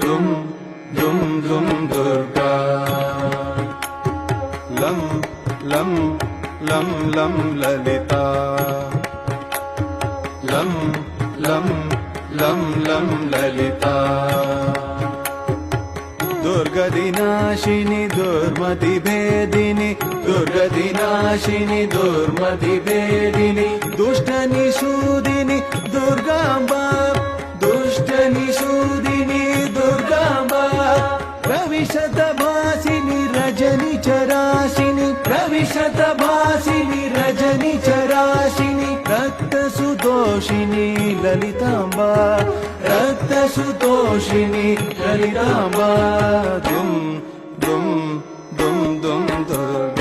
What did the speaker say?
దుమ్ దుమ్ దుమ్ దుర్గా లం లం లం లం లలిత లం లం లం లం లలిత దుర్గదినాశిని దుర్మతి భేదిని దుర్గదినాశిని దుర్మతి భేదిని దుష్ట నిషూదిని దుర్గాంబ దుష్ట నిషూదిని దుర్గాంబ ప్రవిశత భాసిని రజని చరాశిని ప్రవిశత భాసిని రజని చరాశిని రక్త సుదోషిని లలితాంబ రక్త సుదోషిని లలితాంబ దుమ్ దుమ్ దుమ్ దుమ్ దుర్గా